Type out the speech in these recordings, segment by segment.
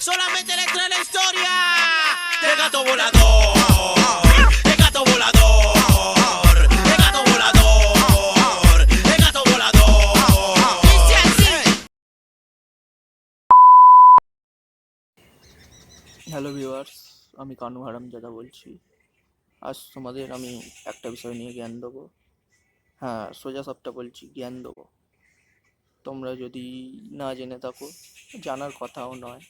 Solamente le trae la historia del gato volador, el gato volador, el gato volador, el gato volador. Dice así. Hello viewers, আমি কানু হারামজাদা বলছি। আজ তোমাদের আমি একটা বিষয় নিয়ে জ্ঞান দেবো। হ্যাঁ, সোজা সাপটা বলছি, জ্ঞান দেবো। তোমরা যদি না জেনে থাকো, জানার কথাও নয়।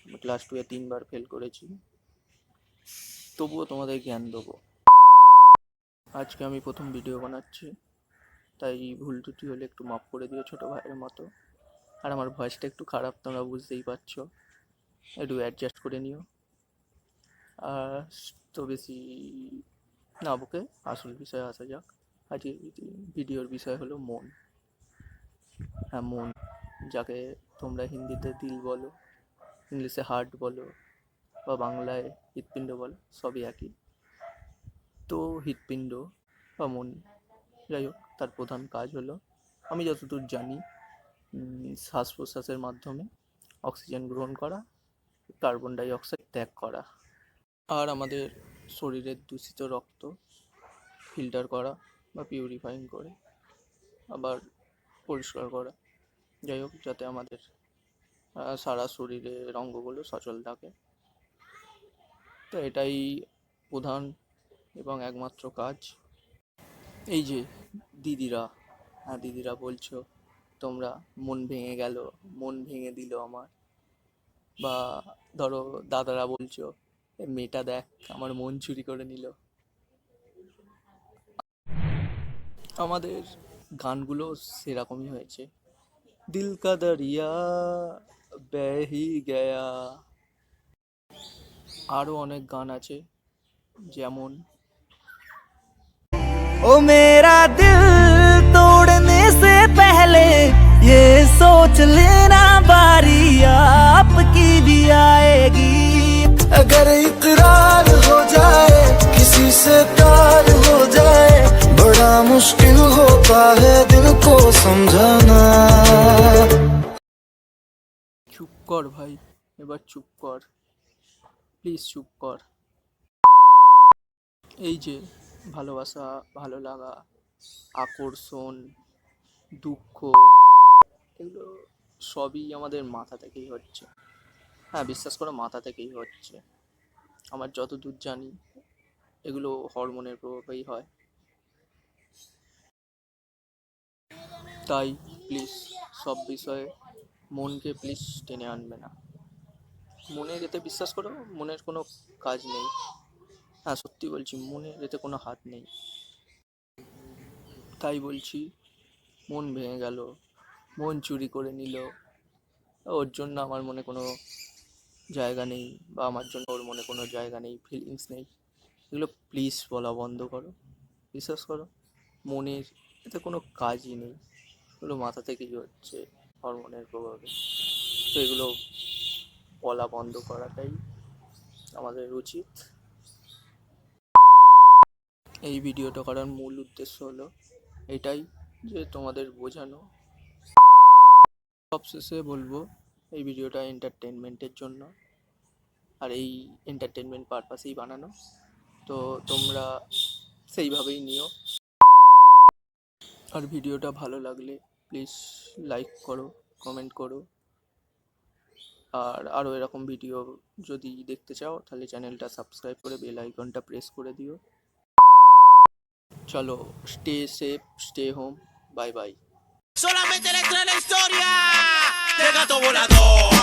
আমি ক্লাস 2-এ 3বার ফেল করেছি, তবুও তোমাদের জ্ঞান দেবো। আজকে আমি প্রথম ভিডিও বানাচ্ছি, তাই ভুল ত্রুটি হলে একটু মাফ করে দিও ছোটো ভাইয়ের মতো। আর আমার ভয়েসটা একটু খারাপ, তোমরা বুঝতেই পারছো, একটু অ্যাডজাস্ট করে নিও। আর তো বেশি না বকে আসল বিষয়ে আসা যাক। আজকের ভিডিওর বিষয় হলো মন। হ্যাঁ, মন, যাকে তোমরা হিন্দিতে দিল বলো, ইংলিশে হার্ট বলো, বা বাংলায় হৃৎপিণ্ড বলো, সবই একই। তো হৃৎপিণ্ড বা মন, যাই হোক, তার প্রধান কাজ হলো, আমি যতদূর জানি, শ্বাস প্রশ্বাসের মাধ্যমে অক্সিজেন গ্রহণ করা, কার্বন ডাই অক্সাইড ত্যাগ করা, আর আমাদের শরীরের দূষিত রক্ত ফিল্টার করা বা পিউরিফাইং করে আবার পরিষ্কার করা। যাই হোক, যাতে আমাদের সারা শরীরের অঙ্গগুলো সচল থাকে। তো এটাই প্রধান এবং একমাত্র কাজ। এই যে দিদিরা, হ্যাঁ দিদিরা বলছো তোমরা মন ভেঙে গেল, মন ভেঙে দিল আমার, বা ধরো দাদারা বলছো এ মেয়েটা দেখ আমার মন চুরি করে নিল। আমাদের গানগুলো সেরকমই হয়েছে, দিল কা দরিয়া বেহি গয়া। আরও অনেক গান আছে, যেমন ओ मेरा दिल तोड़ने से पहले ये सोच लेना बारी आपकी भी आएगी। अगर इकरार हो जाए किसी से प्यार हो जाए बड़ा मुश्किल होता है दिल को समझाना। চুপ কর ভাই, এবার চুপ কর, প্লিজ চুপ কর। এই যে ভালোবাসা, ভালো লাগা, আকর্ষণ, দুঃখ, এগুলো সবই আমাদের মাথা থেকেই হচ্ছে। হ্যাঁ, বিশ্বাস করো, মাথা থেকেই হচ্ছে। আমার যতদূর জানি এগুলো হরমোনের প্রভাবেই হয়। তাই প্লিজ সব বিষয়ে মনকে প্লিজ টেনে আনবে না। মনের এতে বিশ্বাস করো, মনের কোনো কাজ নেই। হ্যাঁ, সত্যি বলছি, মনের এতে কোনো হাত নেই। তাই বলছি, মন ভেঙে গেল, মন চুরি করে নিল, ওর জন্য আমার মনে কোনো জায়গা নেই, বা আমার জন্য ওর মনে কোনো জায়গা নেই, ফিলিংস নেই, এগুলো প্লিজ বলা বন্ধ করো। বিশ্বাস করো, মনের এতে কোনো কাজই নেই, এগুলো মাথা থেকেই হচ্ছে হরমোনের প্রভাবে। তো এগুলো বলা বন্ধ করাটাই আমাদের উচিত। এই ভিডিওটা করার মূল উদ্দেশ্য হলো এটাই, যে তোমাদের বোঝানো। সবশেষে বলবো, এই ভিডিওটা এন্টারটেনমেন্টের জন্য, আর এই এন্টারটেনমেন্ট পারপাসেই বানানো। তো তোমরা সেইভাবেই নিও। আর ভিডিওটা ভালো লাগলে প্লিজ লাইক করো, কমেন্ট করো। আর আরও এরকম ভিডিও যদি দেখতে চাও তাহলে চ্যানেলটা সাবস্ক্রাইব করে বেল আইকনটা প্রেস করে দিও। চলো, stay safe, stay home, bye bye. Solamente le trae la historia del gato volador.